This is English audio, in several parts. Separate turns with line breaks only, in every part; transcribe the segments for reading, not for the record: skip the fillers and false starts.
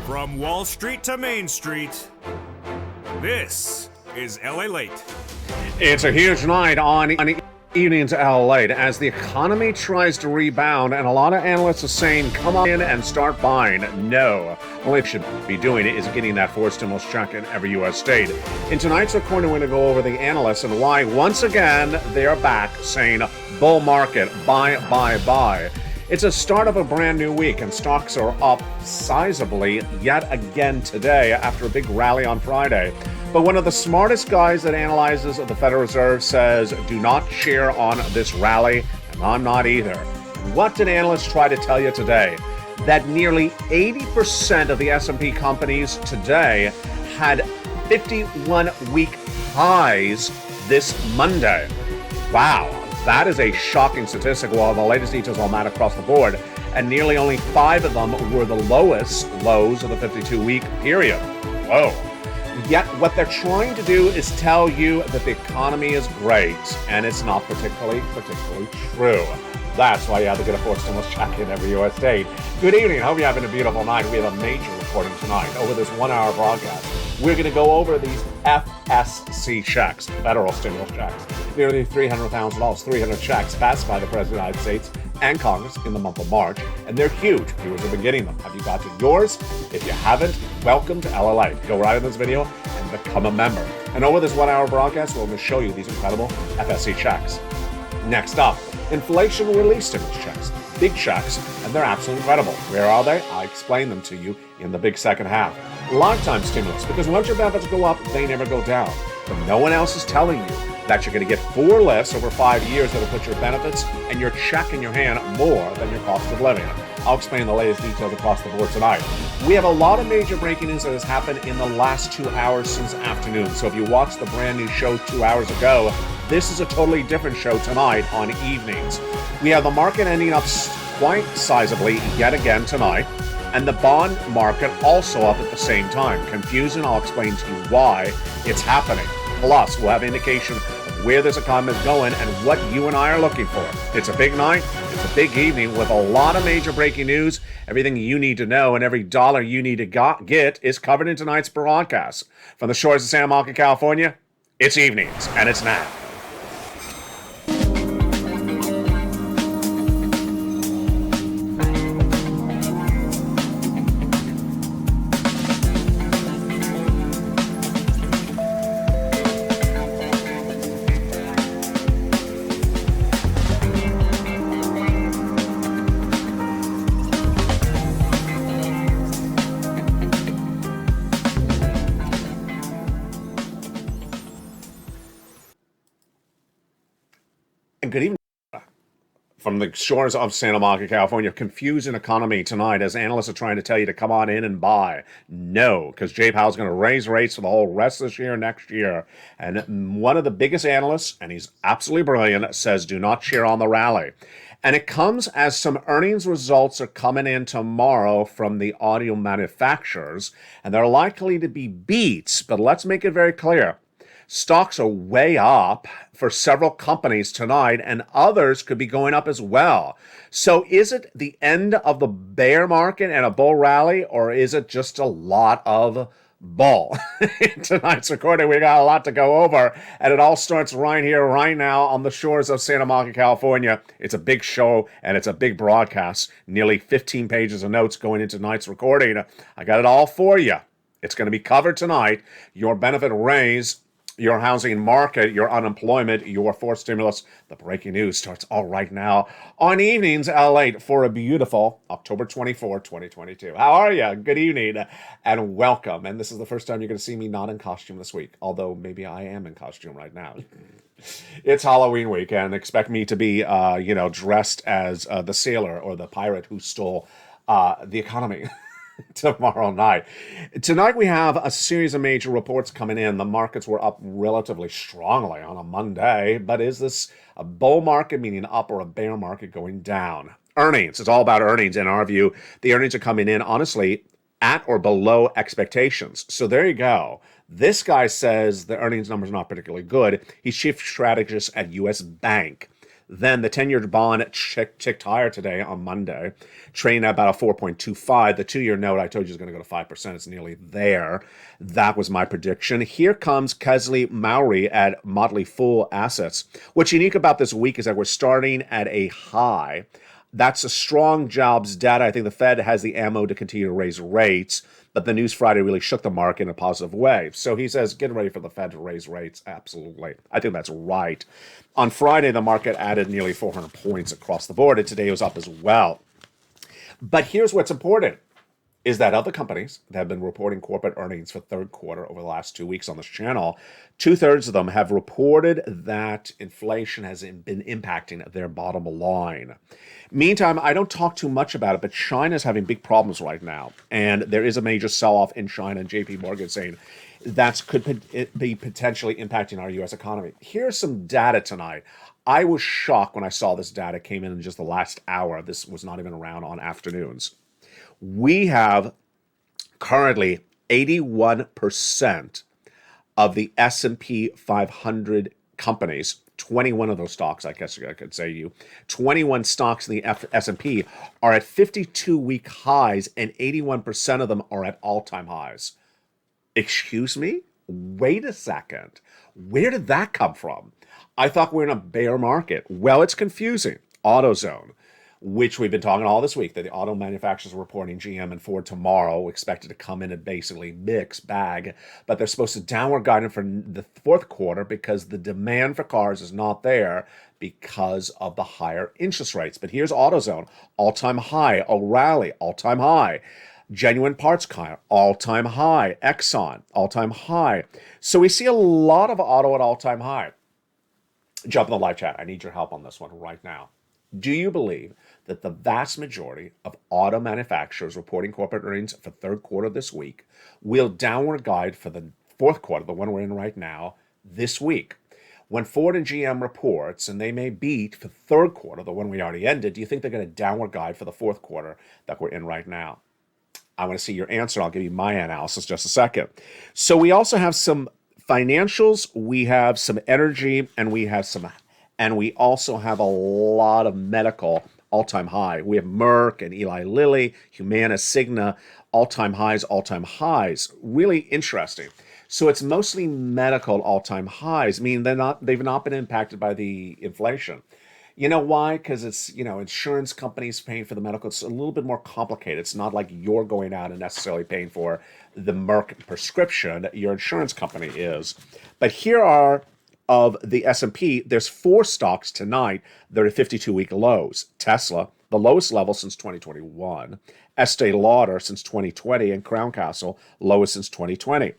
From Wall Street to Main Street, this is LALATE.
It's a huge night on evenings LALATE as the economy tries to rebound, and a lot of analysts are saying, come on in and start buying. No. All they should be doing is getting that forced stimulus check in every U.S. state. In tonight's recording, we're going to go over the analysts and why, once again, they are back saying, bull market, buy, buy, buy. It's a start of a brand new week, and stocks are up sizably yet again today after a big rally on Friday. But one of the smartest guys that analyzes the Federal Reserve says, do not cheer on this rally, and I'm not either. What did analysts try to tell you today? That nearly 80% of the S&P companies today had 51-week highs this Monday. Wow. That is a shocking statistic. Well, the latest details on that across the board, and nearly only 5 of them were the lowest lows of the 52-week period. Whoa. Yet what they're trying to do is tell you that the economy is great, and it's not particularly true. That's why you have to get a forced stimulus check in every U.S. state. Good evening. Hope you're having a beautiful night. We have a major recording tonight over this 1-hour broadcast. We're going to go over these FSC checks, federal stimulus checks. Nearly $300,000, 300 checks passed by the President of the United States and Congress in the month of March, and they're huge. Viewers have been getting them. Have you gotten yours? If you haven't, welcome to LALATE. Go right in this video and become a member. And over this 1-hour broadcast, we're going to show you these incredible FSC checks. Next up, inflation relief stimulus checks. Big checks, and they're absolutely incredible. Where are they? I explain them to you in the big second half. Lifetime stimulus, because once your benefits go up, they never go down. But no one else is telling you that you're going to get 4 lifts over 5 years that'll put your benefits and your check in your hand more than your cost of living. I'll explain the latest details across the board tonight. We have a lot of major breaking news that has happened in the last 2 hours since afternoon. So if you watched the brand new show 2 hours ago, this is a totally different show tonight on evenings. We have the market ending up quite sizably yet again tonight, and the bond market also up at the same time. Confusing, I'll explain to you why it's happening. Plus, we'll have indication of where this economy is going and what you and I are looking for. It's a big night. It's a big evening with a lot of major breaking news. Everything you need to know and every dollar you need to get is covered in tonight's broadcast. From the shores of Santa Monica, California, it's evenings, and it's now. Good evening. From the shores of Santa Monica, California, confusing economy tonight as analysts are trying to tell you to come on in and buy. No, because Jay Powell's going to raise rates for the whole rest of this year, next year. And one of the biggest analysts, and he's absolutely brilliant, says do not cheer on the rally. And it comes as some earnings results are coming in tomorrow from the audio manufacturers, and they're likely to be beats. But let's make it very clear. Stocks are way up for several companies tonight, and others could be going up as well. So is it the end of the bear market and a bull rally, or is it just a lot of bull? In tonight's recording, we got a lot to go over, and it all starts right here, right now, on the shores of Santa Monica, California. It's a big show, and it's a big broadcast. Nearly 15 pages of notes going into tonight's recording. I got it all for you. It's going to be covered tonight. Your benefit raise, your housing market, your unemployment, your forced stimulus. The breaking news starts all right now on evenings LALATE for a beautiful October 24, 2022. How are you? Good evening and welcome. And this is the first time you're going to see me not in costume this week, although maybe I am in costume right now. It's Halloween week, and expect me to be, dressed as the sailor or the pirate who stole the economy. Tomorrow night. Tonight we have a series of major reports coming in. The markets were up relatively strongly on a Monday, but is this a bull market, meaning up, or a bear market going down? Earnings. It's all about earnings in our view. The earnings are coming in, honestly, at or below expectations. So there you go. This guy says the earnings numbers are not particularly good. He's chief strategist at U.S. Bank. Then the 10-year bond ticked higher today on Monday, trading at about a 4.25. The 2-year note I told you is going to go to 5%. It's nearly there. That was my prediction. Here comes Kesley Mowry at Motley Fool Assets. What's unique about this week is that we're starting at a high. That's a strong jobs data. I think the Fed has the ammo to continue to raise rates, but the news Friday really shook the market in a positive way. So he says, get ready for the Fed to raise rates. Absolutely. I think that's right. On Friday, the market added nearly 400 points across the board, and today it was up as well. But here's what's important, is that other companies that have been reporting corporate earnings for third quarter over the last 2 weeks on this channel, 2/3 of them have reported that inflation has been impacting their bottom line. Meantime, I don't talk too much about it, but China's having big problems right now. And there is a major sell-off in China, and JP Morgan saying that could be potentially impacting our U.S. economy. Here's some data tonight. I was shocked when I saw this data came in just the last hour. This was not even around on afternoons. We have currently 81% of the S&P 500 companies, 21 of those stocks, I guess I could say 21 stocks in the S&P are at 52-week highs, and 81% of them are at all-time highs. Excuse me? Wait a second. Where did that come from? I thought we were in a bear market. Well, it's confusing. AutoZone, which we've been talking all this week, that the auto manufacturers are reporting, GM and Ford tomorrow, expected to come in at basically mixed bag, but they're supposed to downward guide for the fourth quarter because the demand for cars is not there because of the higher interest rates. But here's AutoZone, all-time high. O'Reilly, all-time high. Genuine Parts Car, all-time high. Exxon, all-time high. So we see a lot of auto at all-time high. Jump in the live chat. I need your help on this one right now. Do you believe that the vast majority of auto manufacturers reporting corporate earnings for third quarter this week will downward guide for the fourth quarter, the one we're in right now, this week? When Ford and GM reports, and they may beat for third quarter, the one we already ended, do you think they're going to downward guide for the fourth quarter that we're in right now? I want to see your answer. I'll give you my analysis in just a second. So we also have some financials, we have some energy, and we also have a lot of medical all-time high. We have Merck and Eli Lilly, Humana, Cigna, all-time highs. Really interesting. So it's mostly medical all-time highs, meaning they've not been impacted by the inflation. You know why? Because it's, insurance companies paying for the medical. It's a little bit more complicated. It's not like you're going out and necessarily paying for the Merck prescription. Your insurance company is. But here are, of the S&P, there's 4 stocks tonight that are at 52-week lows. Tesla, the lowest level since 2021. Estee Lauder since 2020. And Crown Castle, lowest since 2020.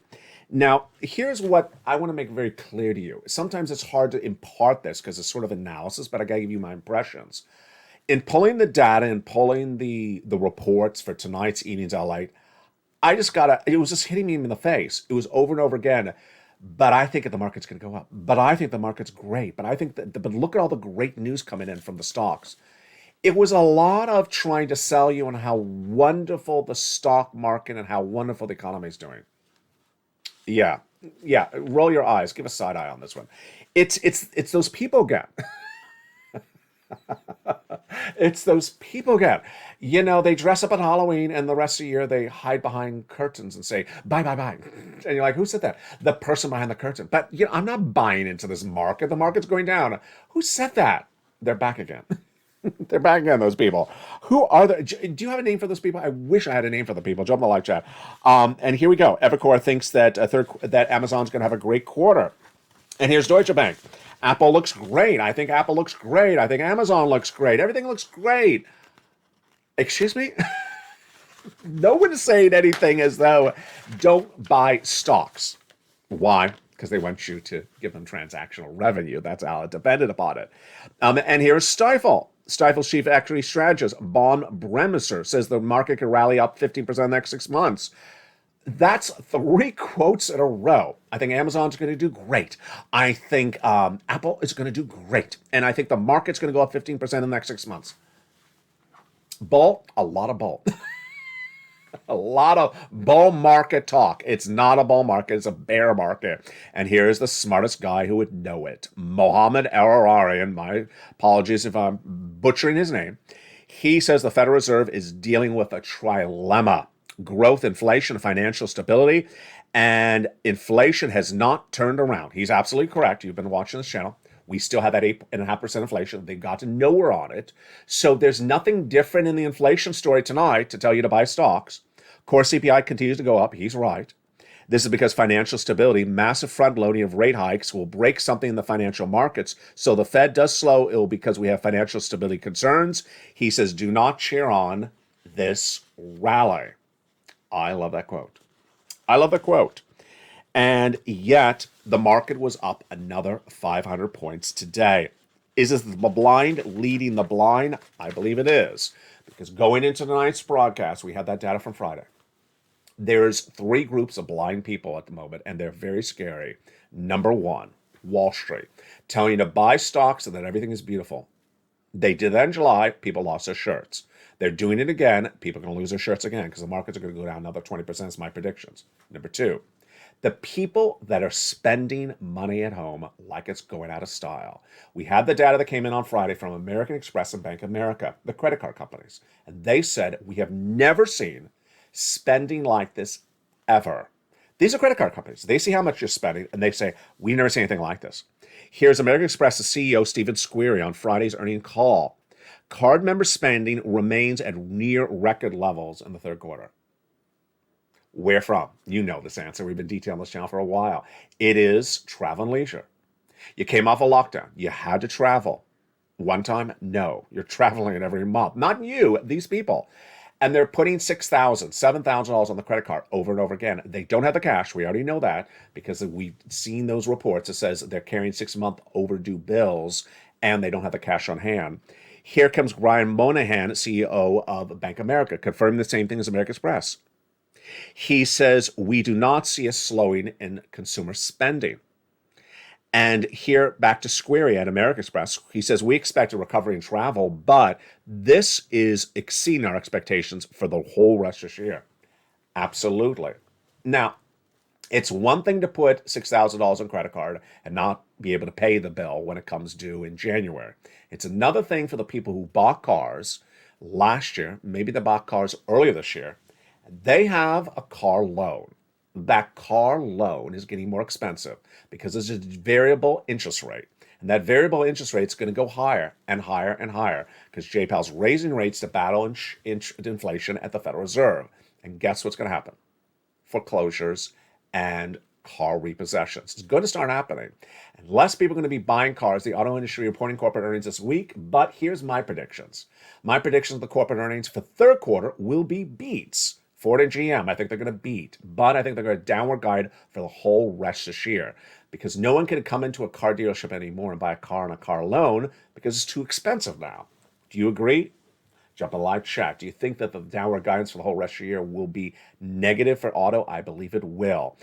Now, here's what I want to make very clear to you. Sometimes it's hard to impart this because it's sort of analysis, but I got to give you my impressions. In pulling the data and pulling the reports for tonight's evening's LALATE, it was just hitting me in the face. It was over and over again. But I think that the market's going to go up. But I think the market's great. But look at all the great news coming in from the stocks. It was a lot of trying to sell you on how wonderful the stock market and how wonderful the economy is doing. Yeah. Roll your eyes. Give a side eye on this one. It's those people again. It's those people again. They dress up on Halloween and the rest of the year they hide behind curtains and say, buy. And you're like, who said that? The person behind the curtain. But I'm not buying into this market. The market's going down. Who said that? They're back again. They're back again, those people. Who are they? Do you have a name for those people? I wish I had a name for the people. Jump in the live chat. And here we go. Evercore thinks that Amazon's going to have a great quarter. And here's Deutsche Bank. Apple looks great. I think Apple looks great. I think Amazon looks great. Everything looks great. Excuse me? No one's saying anything as though don't buy stocks. Why? Because they want you to give them transactional revenue. That's how it depended upon it. And here's Stifel. Stifel's chief equity strategist, Bon Bremisser, says the market could rally up 15% in the next 6 months. That's 3 quotes in a row. I think Amazon's going to do great. I think Apple is going to do great. And I think the market's going to go up 15% in the next 6 months. Bull, a lot of bull. A lot of bull market talk. It's not a bull market, it's a bear market. And here's the smartest guy who would know it. Mohammed El-Ararian, my apologies if I'm butchering his name. He says the Federal Reserve is dealing with a trilemma: growth, inflation, and financial stability. And inflation has not turned around. He's absolutely correct. You've been watching this channel. We still have that 8.5% inflation. They've got to know we're on it. So there's nothing different in the inflation story tonight to tell you to buy stocks. Core CPI continues to go up. He's right. This is because financial stability, massive front loading of rate hikes will break something in the financial markets. So the Fed does slow. It will because we have financial stability concerns. He says, do not cheer on this rally. I love that quote. I love the quote. And yet, the market was up another 500 points today. Is this the blind leading the blind? I believe it is. Because going into tonight's broadcast, we had that data from Friday. There's three groups of blind people at the moment, and they're very scary. Number one, Wall Street, telling you to buy stocks and that everything is beautiful. They did that in July. People lost their shirts. They're doing it again. People are going to lose their shirts again because the markets are going to go down another 20%. Is my predictions. Number two, the people that are spending money at home like it's going out of style. We had the data that came in on Friday from American Express and Bank of America, the credit card companies. And they said, we have never seen spending like this ever. These are credit card companies. They see how much you're spending, and they say, we've never seen anything like this. Here's American Express's CEO, Stephen Squeri, on Friday's earnings call. Card member spending remains at near record levels in the third quarter. Where from? You know this answer. We've been detailing this channel for a while. It is travel and leisure. You came off a lockdown. You had to travel. One time? No. You're traveling every month. Not you, these people. And they're putting $6,000, $7,000 on the credit card over and over again. They don't have the cash. We already know that because we've seen those reports. It says they're carrying 6-month overdue bills and they don't have the cash on hand. Here comes Brian Moynihan, CEO of Bank of America, confirming the same thing as American Express. He says, we do not see a slowing in consumer spending. And here, back to Squeri at American Express, he says, we expect a recovery in travel, but this is exceeding our expectations for the whole rest of this year. Absolutely. Now, it's one thing to put $6,000 on credit card and not be able to pay the bill when it comes due in January. It's another thing for the people who bought cars last year, maybe they bought cars earlier this year. They have a car loan. That car loan is getting more expensive because there's a variable interest rate. And that variable interest rate is going to go higher and higher and higher because J-Powell's raising rates to battle inflation at the Federal Reserve. And guess what's going to happen? Foreclosures and car repossessions. It's going to start happening. And less people are going to be buying cars. The auto industry reporting corporate earnings this week. But here's my predictions. My predictions of the corporate earnings for third quarter will be beats. Ford and GM, I think they're going to beat, but I think they're going to downward guide for the whole rest of this year because no one can come into a car dealership anymore and buy a car on a car loan because it's too expensive now. Do you agree? Jump a live chat. Do you think that the downward guidance for the whole rest of the year will be negative for auto? I believe it will.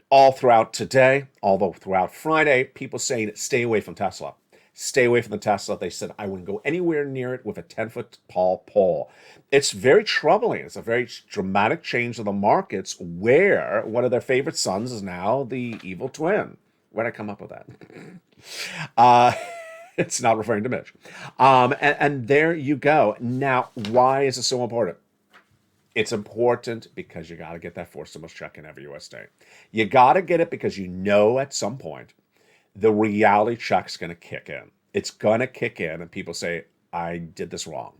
All throughout today, although throughout Friday, people saying stay away from Tesla. Stay away from the Tesla. They said, I wouldn't go anywhere near it with a 10-foot tall pole. It's very troubling. It's a very dramatic change of the markets where one of their favorite sons is now the evil twin. Where'd I come up with that? It's not referring to Mitch. And there you go. Now, why is it so important? It's important because you got to get that forced stimulus check in every U.S. state. You got to get it because you know at some point the reality check's going to kick in. It's going to kick in, and people say, I did this wrong.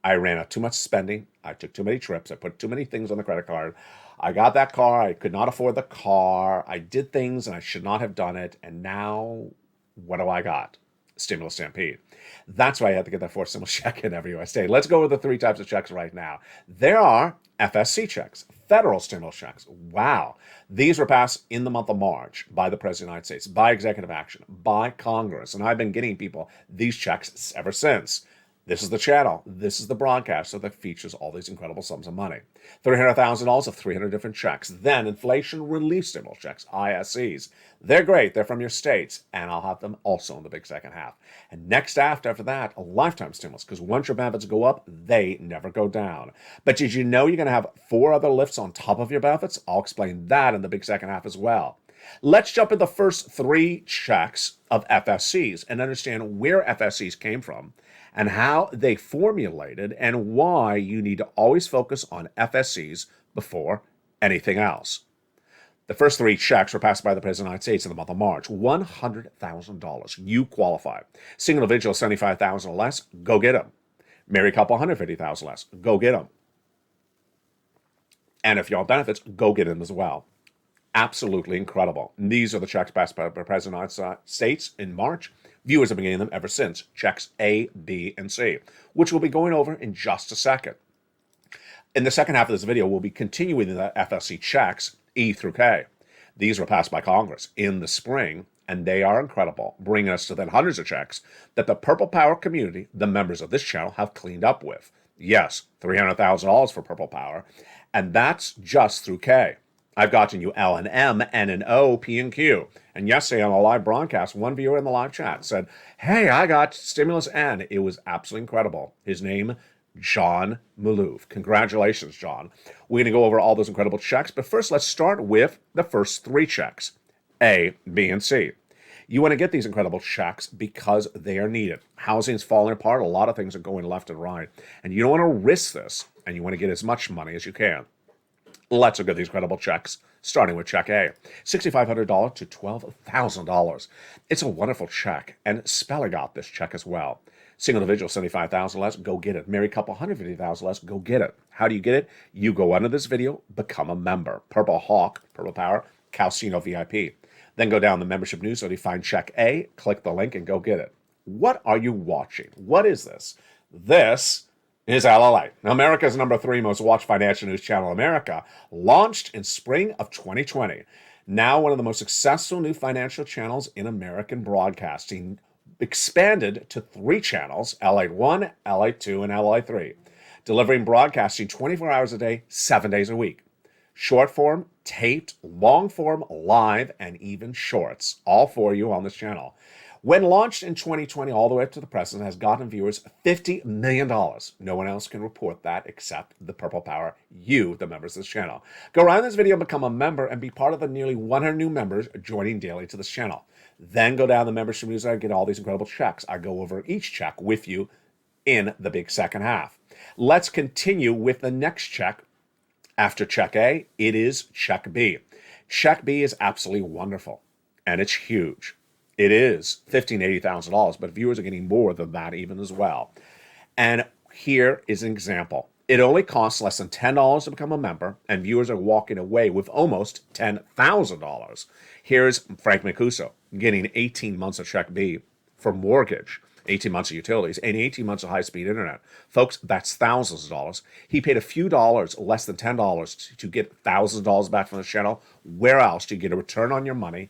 I ran out too much spending. I took too many trips. I put too many things on the credit card. I got that car. I could not afford the car. I did things, and I should not have done it. And now, what do I got? Stimulus stampede. That's why I have to get that forced stimulus check in every U.S. state. Let's go with the three types of checks right now. There are FSC checks, federal stimulus checks. Wow. These were passed in the month of March by the President of the United States, by executive action, by Congress. And I've been getting people these checks ever since. This is the channel. This is the broadcaster that features all these incredible sums of money. $300,000 of 300 different checks. Then inflation relief stimulus checks, ISCs. They're great. They're from your states. And I'll have them also in the big second half. And next after that, a lifetime stimulus. Because once your benefits go up, they never go down. But did you know you're going to have 4 other lifts on top of your benefits? I'll explain that in the big second half as well. Let's jump into the first 3 checks of FSCs and understand where FSCs came from and how they formulated and why you need to always focus on FSCs before anything else. The first 3 checks were passed by the President of the United States in the month of March. $100,000. You qualify. Single individual, $75,000 or less, go get them. Married couple, $150,000 less, go get them. And if you're on benefits, go get them as well. Absolutely incredible. And these are the checks passed by the President of the United States in March. Viewers have been getting them ever since. Checks A, B, and C, which we'll be going over in just a second. In the second half of this video, we'll be continuing the FSC checks, E through K. These were passed by Congress in the spring, and they are incredible, bringing us to then hundreds of checks that the Purple Power community, the members of this channel, have cleaned up with. Yes, $300,000 for Purple Power, and that's just through K. I've gotten you L and M, N and O, P and Q. And yesterday on a live broadcast, one viewer in the live chat said, hey, I got stimulus N. It was absolutely incredible. His name, John Malouf. Congratulations, John. We're going to go over all those incredible checks, but first let's start with the first 3 checks, A, B, and C. You want to get these incredible checks because they are needed. Housing's falling apart. A lot of things are going left and right. And you don't want to risk this, and you want to get as much money as you can. Let's look at these incredible checks, starting with check A, $6,500 to $12,000. It's a wonderful check, and Speller got this check as well. Single individual, $75,000 less, go get it. Married couple, $150,000 less, go get it. How do you get it? You go under this video, become a member. Purple Hawk, Purple Power, Calcino VIP. Then go down the membership newsletter, find check A, click the link, and go get it. What are you watching? What is this? This is LALATE, America's number 3 most watched financial news channel in America, launched in spring of 2020. Now one of the most successful new financial channels in American broadcasting, expanded to 3 channels, LALATE 1, LALATE 2, and LALATE 3, delivering broadcasting 24 hours a day, 7 days a week. Short form, taped, long form, live, and even shorts, all for you on this channel. When launched in 2020 all the way up to the present, has gotten viewers $50 million. No one else can report that except the Purple Power, you, the members of this channel. Go around this video and become a member and be part of the nearly 100 new members joining daily to this channel. Then go down the membership newsletter and get all these incredible checks. I go over each check with you in the big second half. Let's continue with the next check. After check A, it is check B. Check B is absolutely wonderful, and it's huge. It is $15,000, $80,000, but viewers are getting more than that even as well. And here is an example. It only costs less than $10 to become a member, and viewers are walking away with almost $10,000. Here's Frank Mancuso getting 18 months of check B for mortgage, 18 months of utilities, and 18 months of high-speed internet. Folks, that's thousands of dollars. He paid a few dollars, less than $10, to get thousands of dollars back from the channel. Where else do you get a return on your money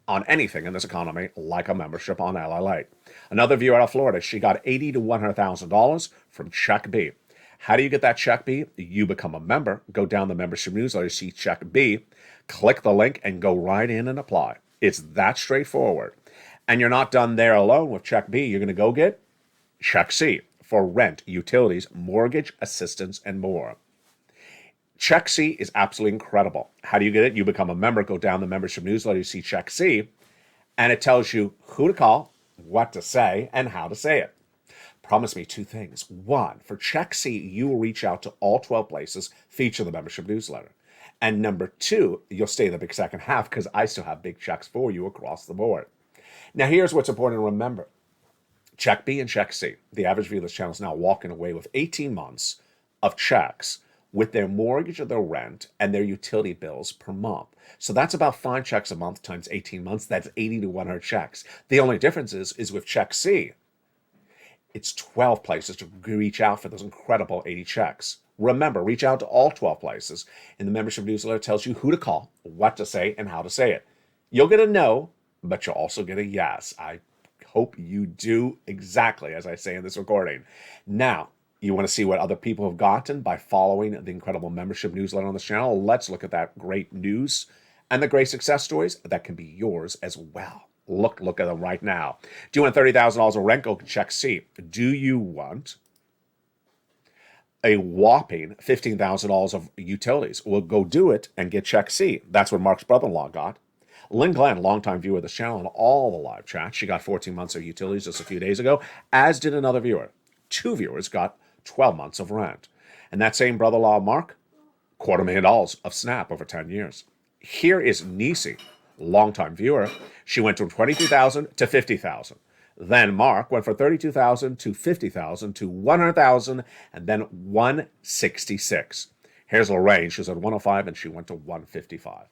on anything in this economy like a membership on LALATE? Another viewer out of Florida, she got $80,000 to $100,000 from check B. How do you get that check B? You become a member, go down the membership newsletter, see check B, click the link, and go right in and apply. It's that straightforward. And you're not done there alone with check B. You're going to go get check C for rent, utilities, mortgage, assistance, and more. Check C is absolutely incredible. How do you get it? You become a member, go down the membership newsletter, you see check C, and it tells you who to call, what to say, and how to say it. Promise me 2 things. 1, for check C, you will reach out to all 12 places, feature the membership newsletter. And number 2, you'll stay in the big second half because I still have big checks for you across the board. Now, here's what's important to remember. Check B and check C. The average viewer of this channel is now walking away with 18 months of checks with their mortgage or their rent and their utility bills per month. So that's about 5 checks a month times 18 months. That's 80 to 100 checks. The only difference is with check C, it's 12 places to reach out for those incredible 80 checks. Remember, reach out to all 12 places. And the membership newsletter tells you who to call, what to say, and how to say it. You'll get a no, but you'll also get a yes. I hope you do exactly as I say in this recording. Now, you want to see what other people have gotten by following the incredible membership newsletter on this channel? Let's look at that great news and the great success stories that can be yours as well. Look at them right now. Do you want $30,000 of rent? Go check C. Do you want a whopping $15,000 of utilities? Well, go do it and get check C. That's what Mark's brother-in-law got. Lynn Glenn, longtime viewer of this channel and all the live chats, she got 14 months of utilities just a few days ago, as did another viewer. 2 viewers got 12 months of rent. And that same brother-in-law, Mark, $250,000 of SNAP over 10 years. Here is Nisi, longtime viewer. She went from $22,000 to $50,000. Then Mark went from $32,000 to $50,000 to $100,000 and then $166,000. Here's Lorraine. She was at $105,000 and she went to $155,000.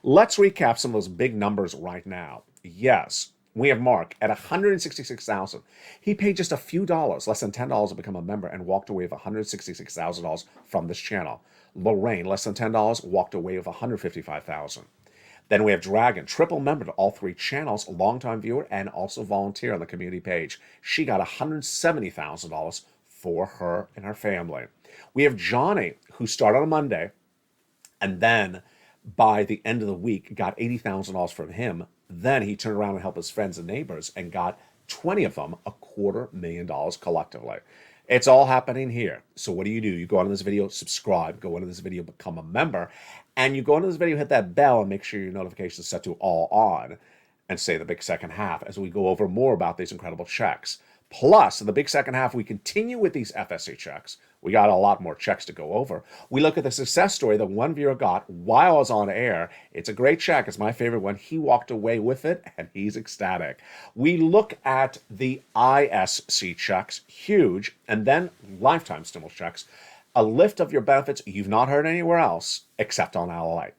Let's recap some of those big numbers right now. Yes, we have Mark at $166,000. He paid just a few dollars, less than $10 to become a member and walked away with $166,000 from this channel. Lorraine, less than $10, walked away with $155,000. Then we have Dragon, triple member to all 3 channels, longtime viewer and also volunteer on the community page. She got $170,000 for her and her family. We have Johnny, who started on Monday, and then by the end of the week got $80,000 from him. Then he turned around and helped his friends and neighbors and got 20 of them $250,000 collectively. It's all happening here. So what do? You go on this video, subscribe, go into this video, become a member, and you go into this video, hit that bell, and make sure your notifications are set to all on, and say the big second half as we go over more about these incredible checks. Plus, in the big second half, we continue with these FSA checks. We got a lot more checks to go over. We look at the success story that one viewer got while I was on air. It's a great check. It's my favorite one. He walked away with it, and he's ecstatic. We look at the ISC checks, huge, and then lifetime stimulus checks, a lift of your benefits you've not heard anywhere else except on LALATE.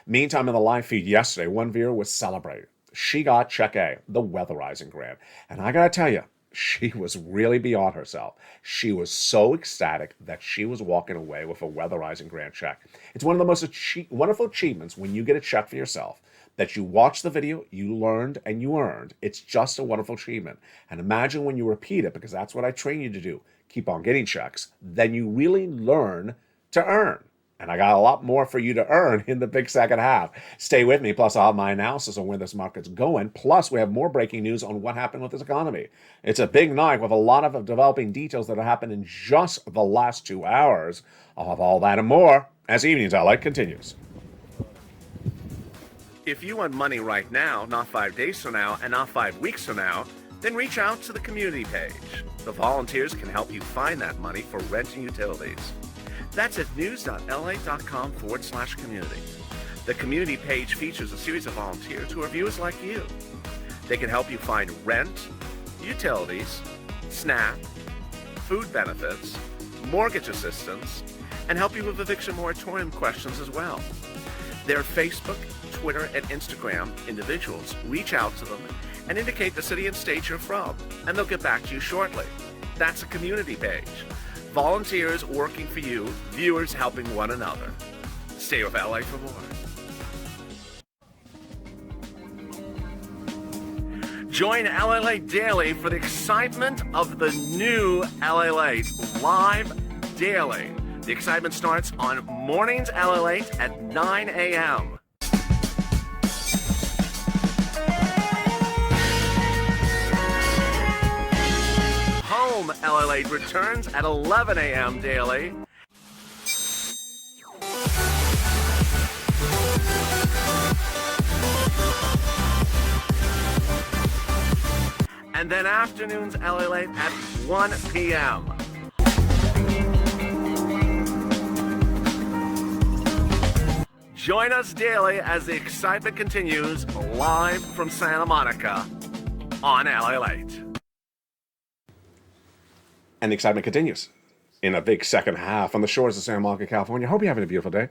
Meantime, in the live feed yesterday, one viewer was celebrating. She got check A, the weatherizing grant. And I got to tell you, she was really beyond herself. She was so ecstatic that she was walking away with a weatherizing grant check. It's one of the most wonderful achievements when you get a check for yourself, that you watched the video, you learned, and you earned. It's just a wonderful achievement. And imagine when you repeat it, because that's what I train you to do. Keep on getting checks. Then you really learn to earn. And I got a lot more for you to earn in the big second half. Stay with me, plus I'll have my analysis on where this market's going. Plus, we have more breaking news on what happened with this economy. It's a big night with a lot of developing details that have happened in just the last 2 hours. I'll have all that and more as Evenings LA continues. If you want money right now, not 5 days from now, and not 5 weeks from now, then reach out to the community page. The volunteers can help you find that money for rent and utilities. That's at news.la.com/community. The community page features a series of volunteers who are viewers like you. They can help you find rent, utilities, SNAP, food benefits, mortgage assistance, and help you with eviction moratorium questions as well. Their Facebook, Twitter, and Instagram individuals reach out to them and indicate the city and state you're from, and they'll get back to you shortly. That's a community page. Volunteers working for you, viewers helping one another. Stay with LA for more. Join LALATE Daily for the excitement of the new LALATE live daily. The excitement starts on mornings LALATE at 9 a.m. Home LALATE returns at 11 a.m. daily. And then afternoons LALATE at 1 p.m. Join us daily as the excitement continues live from Santa Monica on LALATE. And the excitement continues in a big second half on the shores of Santa Monica, California. I hope you're having a beautiful day.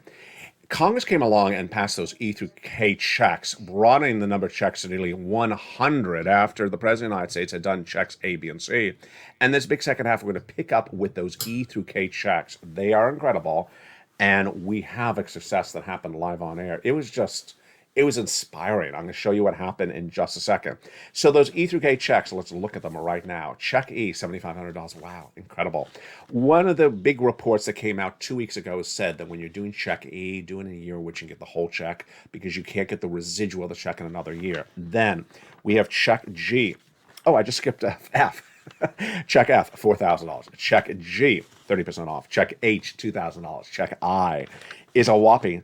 Congress came along and passed those E through K checks, broadening the number of checks to nearly 100 after the President of the United States had done checks A, B, and C. And this big second half, we're going to pick up with those E through K checks. They are incredible. And we have a success that happened live on air. It was just It was inspiring. I'm going to show you what happened in just a second. So those E through K checks, let's look at them right now. Check E, $7,500. Wow, incredible. One of the big reports that came out 2 weeks ago said that when you're doing check E, doing a year which you can get the whole check because you can't get the residual of the check in another year. Then we have check G. Oh, I just skipped F. Check F, $4,000. Check G, 30% off. Check H, $2,000. Check I is a whopping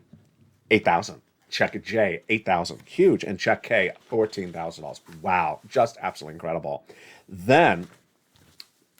$8,000. Check J, $8,000. Huge. And check K, $14,000. Wow. Just absolutely incredible. Then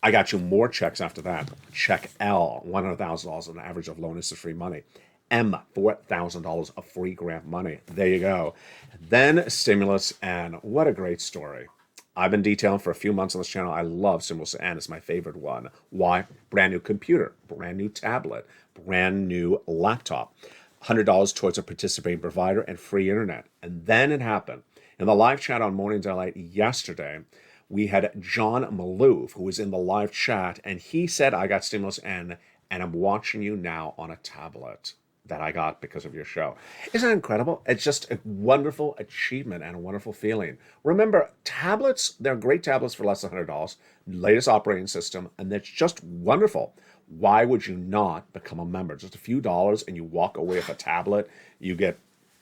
I got you more checks after that. Check L, $100,000 an average of loan is free money. M, $4,000 of free grant money. There you go. Then stimulus, and what a great story. I've been detailing for a few months on this channel. I love stimulus, and it's my favorite one. Why? Brand new computer, brand new tablet, brand new laptop. $100 towards a participating provider and free internet. And then it happened. In the live chat on Mornings LALATE yesterday, we had John Malouf, who was in the live chat, and he said, I got stimulus and I'm watching you now on a tablet that I got because of your show. Isn't that incredible? It's just a wonderful achievement and a wonderful feeling. Remember, tablets, they're great tablets for less than $100, latest operating system, and it's just wonderful. Why would you not become a member? Just a few dollars and you walk away with a tablet, you get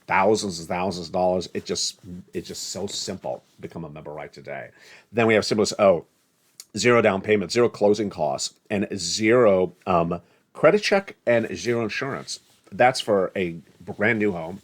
thousands and thousands of dollars. It's just so simple. Become a member right today. Then we have stimulus O, zero down payment, zero closing costs, and zero credit check and zero insurance. That's for a brand new home.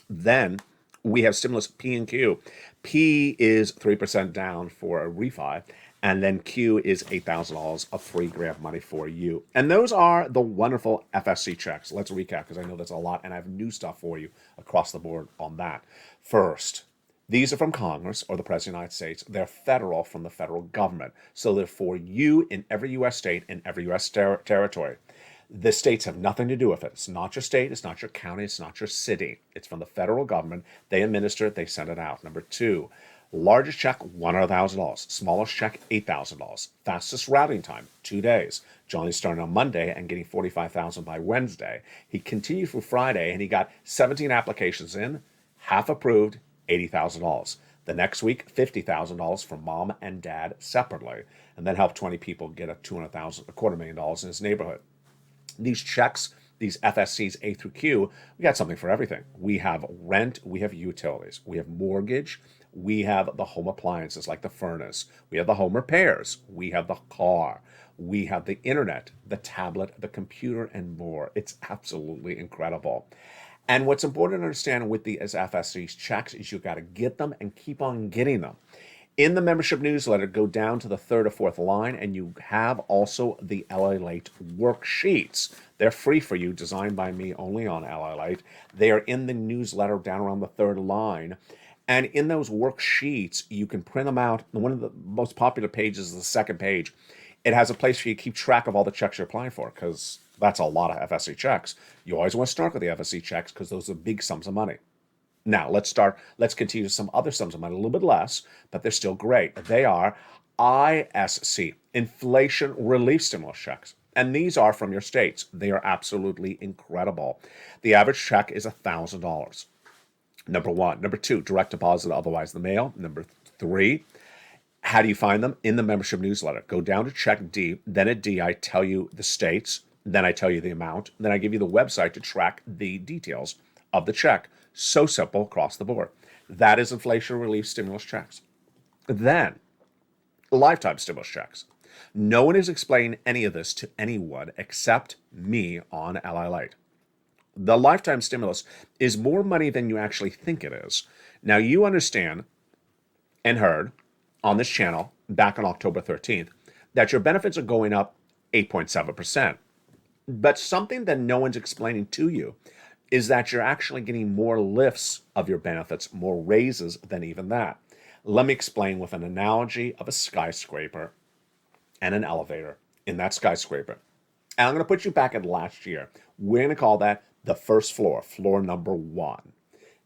Then we have stimulus P and Q. P is 3% down for a refi, and then Q is $8,000 of free grant money for you. And those are the wonderful FSC checks. Let's recap because I know that's a lot, and I have new stuff for you across the board on that. First, these are from Congress or the President of the United States. They're federal from the federal government. So they're for you in every U.S. state and every U.S. territory. The states have nothing to do with it. It's not your state, it's not your county, it's not your city. It's from the federal government. They administer it, they send it out. Number two, largest check, $100,000. Smallest check, $8,000. Fastest routing time, 2 days. Johnny started on Monday and getting $45,000 by Wednesday. He continued through Friday and he got 17 applications in, half approved, $80,000. The next week, $50,000 from mom and dad separately, and then helped 20 people get a $250,000 in his neighborhood. These checks, these FSCs A through Q, we got something for everything. We have rent, we have utilities, we have mortgage, we have the home appliances like the furnace, we have the home repairs, we have the car, we have the internet, the tablet, the computer, and more. It's absolutely incredible. And what's important to understand with these FSCs checks is you got to get them and keep on getting them. In the membership newsletter, go down to the third or fourth line, and you have also the LALATE worksheets. They're free for you, designed by me only on LALATE. They are in the newsletter down around the third line. And in those worksheets, you can print them out. One of the most popular pages is the second page. It has a place for you to keep track of all the checks you're applying for, because that's a lot of FSC checks. You always want to start with the FSC checks because those are big sums of money. Now, let's continue with some other sums of money, a little bit less, but they're still great. They are ISC, Inflation Relief Stimulus Checks. And these are from your states. They are absolutely incredible. The average check is $1,000. Number one. Number two, direct deposit, otherwise the mail. Number three, how do you find them? In the membership newsletter. Go down to check D. Then at D, I tell you the states. Then I tell you the amount. Then I give you the website to track the details of the check. So simple across the board. That is inflation relief stimulus checks. Then, lifetime stimulus checks. No one is explaining any of this to anyone except me on LALATE. The lifetime stimulus is more money than you actually think it is. Now, you understand and heard on this channel back on October 13th that your benefits are going up 8.7%. But something that no one's explaining to you is that you're actually getting more lifts of your benefits, more raises than even that. Let me explain with an analogy of a skyscraper and an elevator in that skyscraper. And I'm going to put you back at last year. We're going to call that the first floor, floor number 1.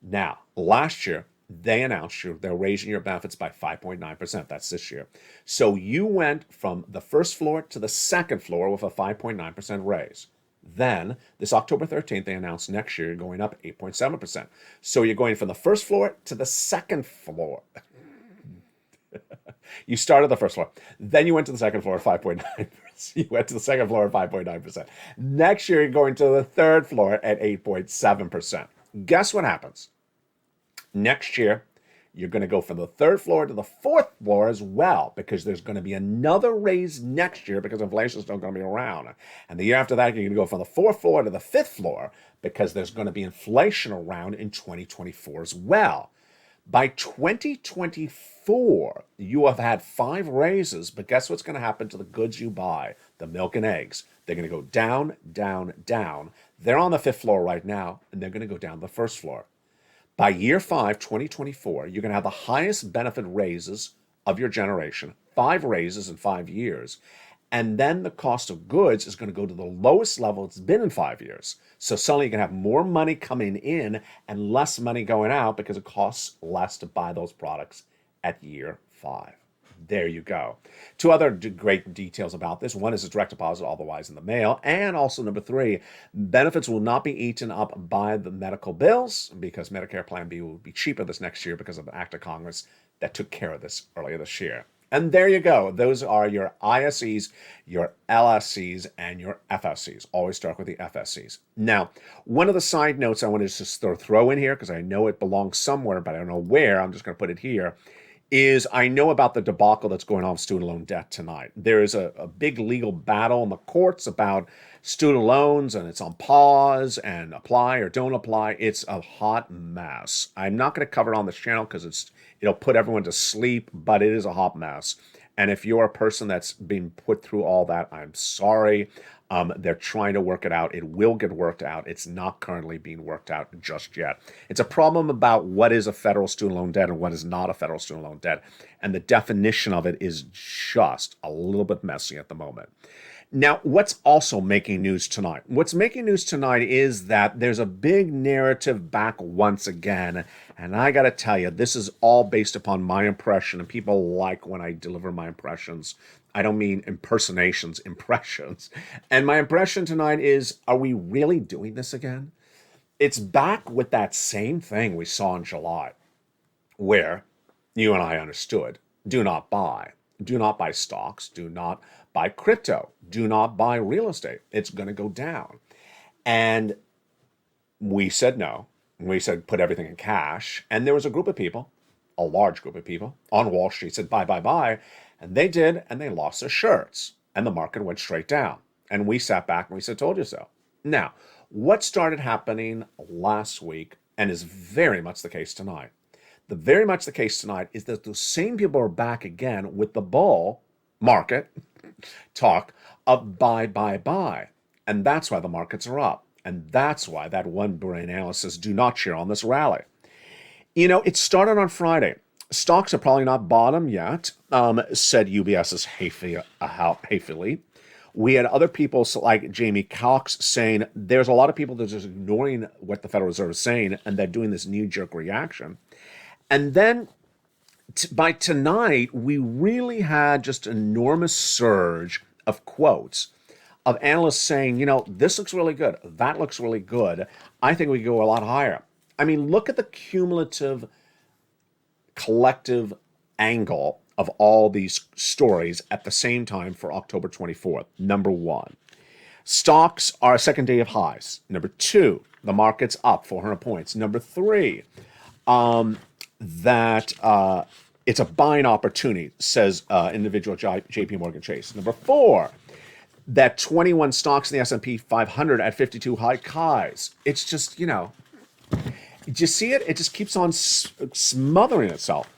Now, last year, they announced they're raising your benefits by 5.9%. That's this year. So you went from the first floor to the second floor with a 5.9% raise. Then, this October 13th, they announced next year you're going up 8.7%. So you're going from the first floor to the second floor. You started the first floor. Then you went to the second floor at 5.9%. You went to the second floor at 5.9%. Next year, you're going to the third floor at 8.7%. Guess what happens? Next year, you're going to go from the third floor to the fourth floor as well, because there's going to be another raise next year because inflation is still going to be around. And the year after that, you're going to go from the fourth floor to the fifth floor because there's going to be inflation around in 2024 as well. By 2024, you have had 5 raises, but guess what's going to happen to the goods you buy, the milk and eggs? They're going to go down, down, down. They're on the fifth floor right now, and they're going to go down the first floor. By year 5, 2024, you're going to have the highest benefit raises of your generation, 5 raises in 5 years. And then the cost of goods is going to go to the lowest level it's been in 5 years. So suddenly you're going to have more money coming in and less money going out because it costs less to buy those products at year 5. There you go. 2 other great details about this. One is a direct deposit, otherwise in the mail. And also, number 3, benefits will not be eaten up by the medical bills because Medicare Plan B will be cheaper this next year because of an act of Congress that took care of this earlier this year. And there you go. Those are your ISEs, your LSCs, and your FSCs. Always start with the FSCs. Now, one of the side notes I want to just throw in here, because I know it belongs somewhere, but I don't know where. I'm just going to put it here. Is I know about the debacle that's going on with student loan debt tonight. There is a big legal battle in the courts about student loans, and it's on pause and apply or don't apply. It's a hot mess. I'm not going to cover it on this channel because it'll put everyone to sleep, but it is a hot mess. And if you're a person that's being put through all that, I'm sorry. They're trying to work it out. It will get worked out. It's not currently being worked out just yet. It's a problem about what is a federal student loan debt and what is not a federal student loan debt. And the definition of it is just a little bit messy at the moment. Now, what's also making news tonight? What's making news tonight is that there's a big narrative back once again. And I got to tell you, this is all based upon my impression. And people like when I deliver my impressions. I don't mean impersonations, impressions. And my impression tonight is, are we really doing this again? It's back with that same thing we saw in July, where you and I understood, do not buy. Do not buy stocks. Do not buy crypto. Do not buy real estate. It's going to go down. And we said no. We said put everything in cash. And there was a group of people, a large group of people on Wall Street said buy, buy, buy. And they did, and they lost their shirts. And the market went straight down. And we sat back and we said, told you so. Now, what started happening last week, and is very much the case tonight, very much the case tonight is that the same people are back again with the bull market talk of buy, buy, buy. And that's why the markets are up. And that's why that one brain analyst says, do not cheer on this rally. You know, it started on Friday. Stocks are probably not bottom yet, said UBS's Hayfilly. We had other people like Jamie Cox saying there's a lot of people that are just ignoring what the Federal Reserve is saying, and they're doing this knee-jerk reaction. And then by tonight, we really had just an enormous surge of quotes of analysts saying, you know, this looks really good. That looks really good. I think we could go a lot higher. I mean, look at the cumulative collective angle of all these stories at the same time for October 24th. Number 1, stocks are a second day of highs. Number 2, the market's up 400 points. Number 3, that it's a buying opportunity, says individual JP Morgan Chase. Number 4, that 21 stocks in the S&P 500 at 52 high highs. It's just, you know, do you see it? It just keeps on smothering itself.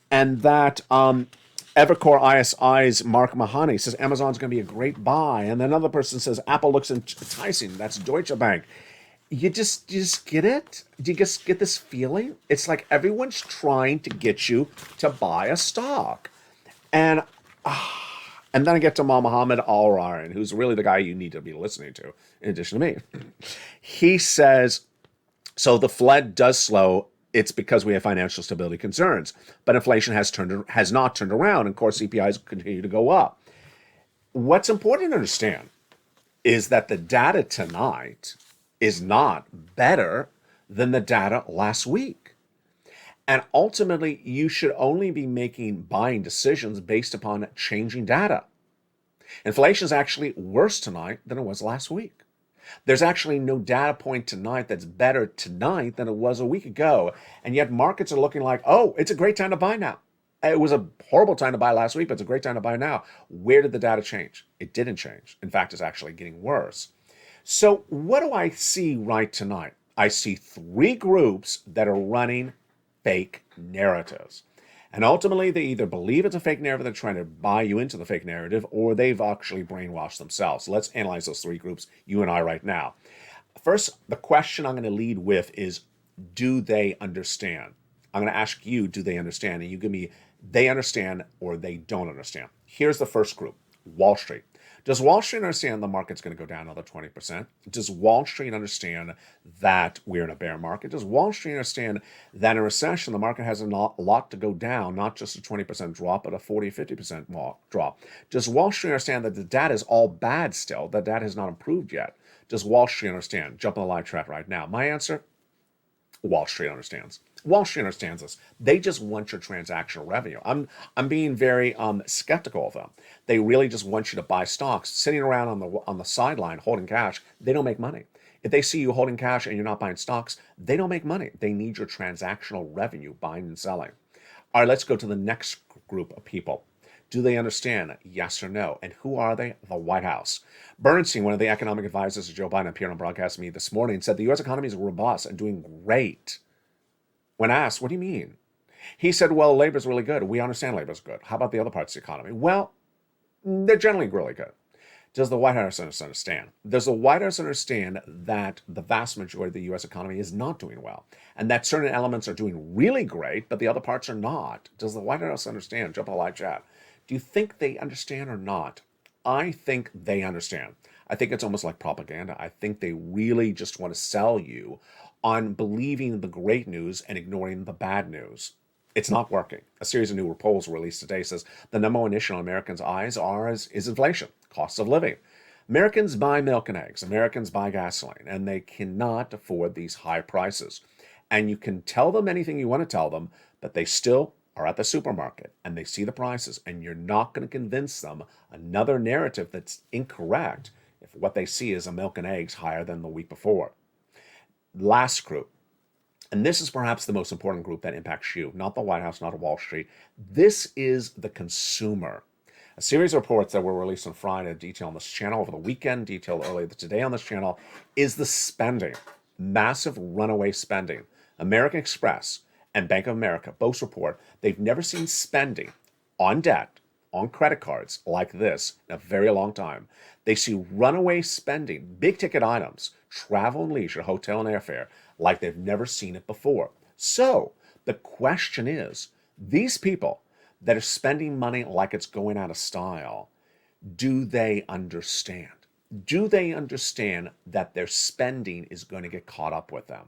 And that Evercore ISI's Mark Mahoney says Amazon's going to be a great buy. And then another person says Apple looks enticing. That's Deutsche Bank. You just get it? Do you just get this feeling? It's like everyone's trying to get you to buy a stock. And then I get to Mohammed Al-Ryan, who's really the guy you need to be listening to, in addition to me. He says, so the Fed does slow. It's because we have financial stability concerns. But inflation has not turned around, and core CPIs continue to go up. What's important to understand is that the data tonight is not better than the data last week. And ultimately, you should only be making buying decisions based upon changing data. Inflation is actually worse tonight than it was last week. There's actually no data point tonight that's better tonight than it was a week ago. And yet markets are looking like, oh, it's a great time to buy now. It was a horrible time to buy last week, but it's a great time to buy now. Where did the data change? It didn't change. In fact, it's actually getting worse. So what do I see right tonight? I see three groups that are running fake narratives. And ultimately, they either believe it's a fake narrative, they're trying to buy you into the fake narrative, or they've actually brainwashed themselves. So let's analyze those three groups, you and I, right now. First, the question I'm going to lead with is, do they understand? I'm going to ask you, do they understand? And you give me, they understand or they don't understand. Here's the first group, Wall Street. Does Wall Street understand the market's going to go down another 20%? Does Wall Street understand that we're in a bear market? Does Wall Street understand that in a recession, the market has a lot to go down, not just a 20% drop, but a 40, 50% drop? Does Wall Street understand that the data is all bad still? The data has not improved yet. Does Wall Street understand? Jump on the live chat right now. My answer, Wall Street understands. Wall Street understands this. They just want your transactional revenue. I'm being very skeptical of them. They really just want you to buy stocks. Sitting around on the sideline holding cash, they don't make money. If they see you holding cash and you're not buying stocks, they don't make money. They need your transactional revenue, buying and selling. All right, let's go to the next group of people. Do they understand? Yes or no? And who are they? The White House. Bernstein, one of the economic advisors of Joe Biden, appeared on broadcast me this morning, said the U.S. economy is robust and doing great. When asked, what do you mean? He said, well, labor is really good. We understand labor is good. How about the other parts of the economy? Well, they're generally really good. Does the White House understand? Does the White House understand that the vast majority of the U.S. economy is not doing well and that certain elements are doing really great, but the other parts are not? Does the White House understand? Jump on the live chat. Do you think they understand or not? I think they understand. I think it's almost like propaganda. I think they really just want to sell you on believing the great news and ignoring the bad news. It's not working. A series of new polls released today says the number one issue on Americans' eyes is inflation, costs of living. Americans buy milk and eggs. Americans buy gasoline, and they cannot afford these high prices. And you can tell them anything you want to tell them, but they still are at the supermarket and they see the prices, and you're not going to convince them another narrative that's incorrect if what they see is a milk and eggs higher than the week before. Last group, and this is perhaps the most important group that impacts you, not the White House, not Wall Street. This is the consumer. A series of reports that were released on Friday, detailed on this channel over the weekend, detailed earlier today on this channel, is the spending. Massive runaway spending. American Express and Bank of America both report they've never seen spending on debt, on credit cards like this in a very long time. They see runaway spending, big ticket items, travel and leisure, hotel and airfare, like they've never seen it before. So the question is, these people that are spending money like it's going out of style, do they understand? Do they understand that their spending is going to get caught up with them?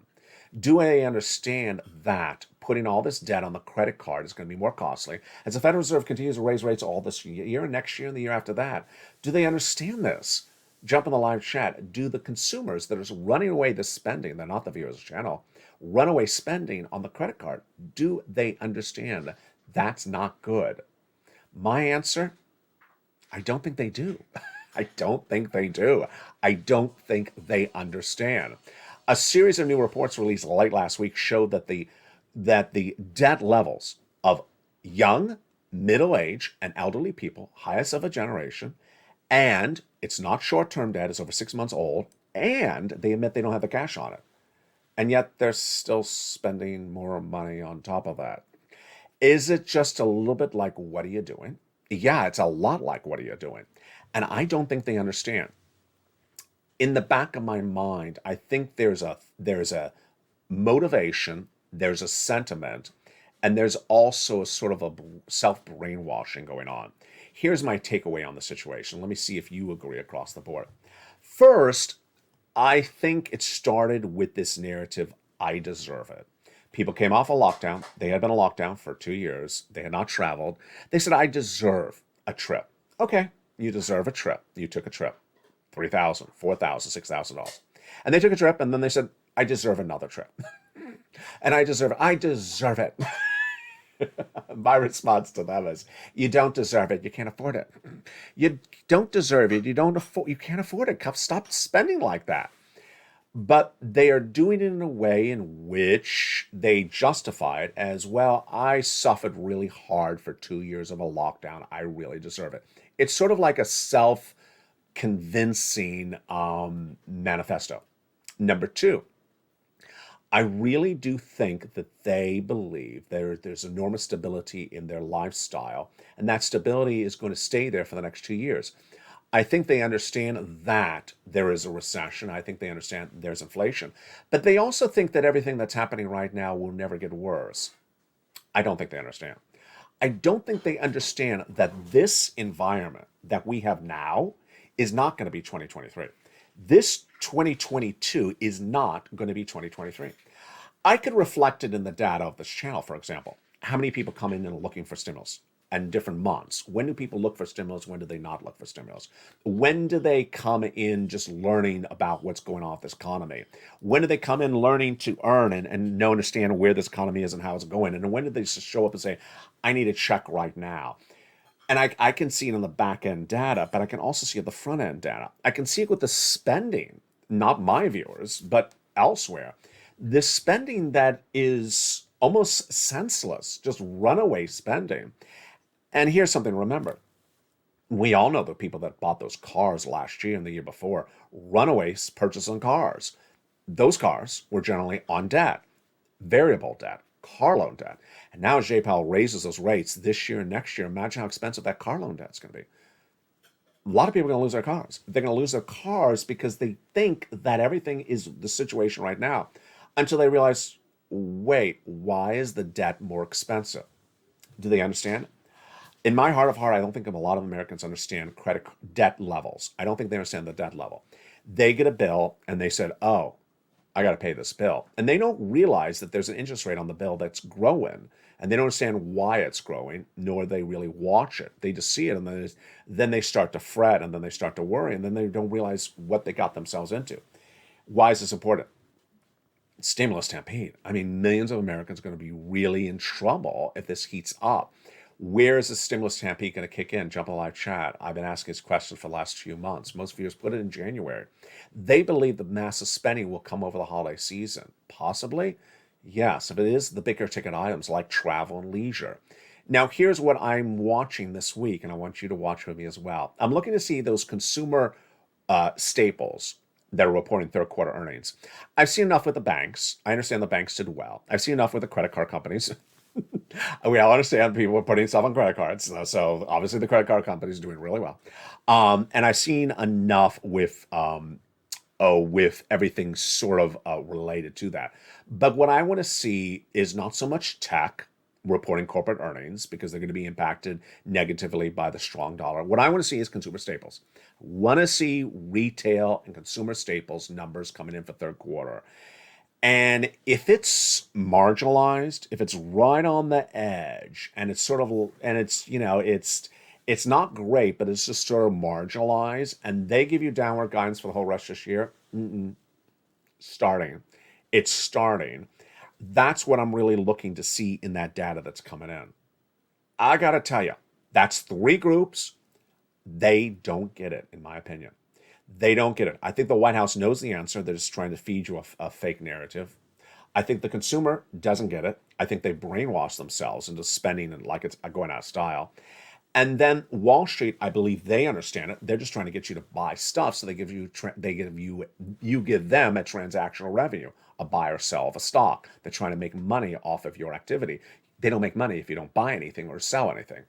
Do they understand that putting all this debt on the credit card is going to be more costly as the Federal Reserve continues to raise rates all this year and next year and the year after that? Do they understand this? Jump in the live chat. Do the consumers that are running away the spending, they're not the viewers of the channel, runaway spending on the credit card, do they understand that's not good? My answer, I don't think they do. I don't think they do. I don't think they understand. A series of new reports released late last week showed that the debt levels of young, middle-aged, and elderly people, highest of a generation, and it's not short-term debt, it's over 6 months old, and they admit they don't have the cash on it. And yet they're still spending more money on top of that. Is it just a little bit like, what are you doing? Yeah, it's a lot like, what are you doing? And I don't think they understand. In the back of my mind, I think there's a motivation, there's a sentiment, and there's also a sort of a self-brainwashing going on. Here's my takeaway on the situation. Let me see if you agree across the board. First, I think it started with this narrative, I deserve it. People came off a lockdown. They had been in lockdown for 2 years. They had not traveled. They said, I deserve a trip. Okay, you deserve a trip. You took a trip. $3,000, $4,000, $6,000. And they took a trip and then they said, I deserve another trip. And I deserve it. My response to them is, you don't deserve it. You can't afford it. You don't deserve it. You can't afford it. Stop spending like that. But they are doing it in a way in which they justify it as, well, I suffered really hard for 2 years of a lockdown. I really deserve it. It's sort of like a self-convincing manifesto. Number two, I really do think that they believe there's enormous stability in their lifestyle, and that stability is going to stay there for the next 2 years. I think they understand that there is a recession. I think they understand there's inflation. But they also think that everything that's happening right now will never get worse. I don't think they understand. I don't think they understand that this environment that we have now is not going to be 2023. This 2022 is not going to be 2023. I could reflect it in the data of this channel, for example. How many people come in and looking for stimulus? And different months. When do people look for stimulus? When do they not look for stimulus? When do they come in just learning about what's going on with this economy? When do they come in learning to earn and understand where this economy is and how it's going? And when do they just show up and say, I need a check right now? And I can see it on the back end data, but I can also see it the front end data. I can see it with the spending, not my viewers, but elsewhere. The spending that is almost senseless, just runaway spending. And here's something to remember. We all know the people that bought those cars last year and the year before, runaway purchase on cars. Those cars were generally on debt, variable debt, car loan debt. And now as Jay Powell raises those rates this year and next year, imagine how expensive that car loan debt is going to be. A lot of people are going to lose their cars. They're going to lose their cars because they think that everything is the situation right now until they realize, wait, why is the debt more expensive? Do they understand? In my heart of heart, I don't think a lot of Americans understand credit debt levels. I don't think they understand the debt level. They get a bill and they said, oh, I got to pay this bill. And they don't realize that there's an interest rate on the bill that's growing. And they don't understand why it's growing, nor do they really watch it. They just see it and then they start to fret and then they start to worry and then they don't realize what they got themselves into. Why is this important? Stimulus stampede. I mean, millions of Americans are going to be really in trouble if this heats up. Where is the stimulus stampede going to kick in? Jump in the live chat. I've been asking this question for the last few months. Most viewers put it in January. They believe the massive spending will come over the holiday season. Possibly? Yes, if it is the bigger ticket items like travel and leisure. Now, here's what I'm watching this week, and I want you to watch with me as well. I'm looking to see those consumer staples that are reporting third quarter earnings. I've seen enough with the banks. I understand the banks did well. I've seen enough with the credit card companies. We all understand people are putting stuff on credit cards. So obviously the credit card companies are doing really well. And I've seen enough with everything sort of related to that. But what I want to see is not so much tech reporting corporate earnings because they're going to be impacted negatively by the strong dollar. What I want to see is consumer staples. Want to see retail and consumer staples numbers coming in for third quarter. And if it's marginalized, if it's right on the edge, and it's sort of, and it's, you know, it's not great, but it's just sort of marginalized, and they give you downward guidance for the whole rest of this year, it's starting. That's what I'm really looking to see in that data that's coming in. I got to tell you, that's three groups. They don't get it, in my opinion. They don't get it. I think the White House knows the answer. They're just trying to feed you a fake narrative. I think the consumer doesn't get it. I think they brainwash themselves into spending and like it's going out of style. And then Wall Street, I believe they understand it. They're just trying to get you to buy stuff, so you give them a transactional revenue, a buy or sell of a stock. They're trying to make money off of your activity. They don't make money if you don't buy anything or sell anything.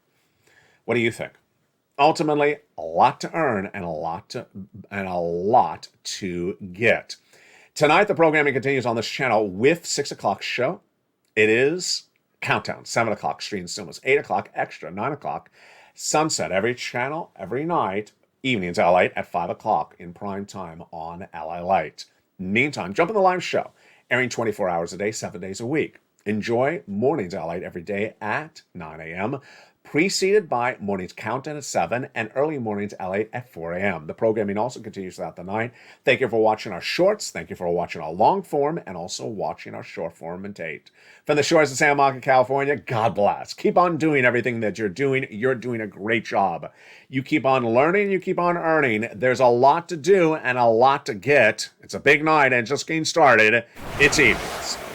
What do you think? Ultimately, a lot to earn and a lot to get. Tonight, the programming continues on this channel with 6 o'clock show. It is Countdown, 7 o'clock, Street and Cinemas, 8 o'clock, Extra, 9 o'clock, Sunset, every channel, every night, evenings, LALATE, at 5 o'clock in prime time on LALATE. Meantime, jump in the live show, airing 24 hours a day, 7 days a week. Enjoy mornings LALATE every day at 9 a.m., preceded by mornings countdown at 7 and early mornings LATE at 4 a.m. The programming also continues throughout the night. Thank you for watching our shorts. Thank you for watching our long form and also watching our short form and tape. From the shores of Santa Monica, California, God bless. Keep on doing everything that you're doing. You're doing a great job. You keep on learning, you keep on earning. There's a lot to do and a lot to get. It's a big night and just getting started. It's evenings.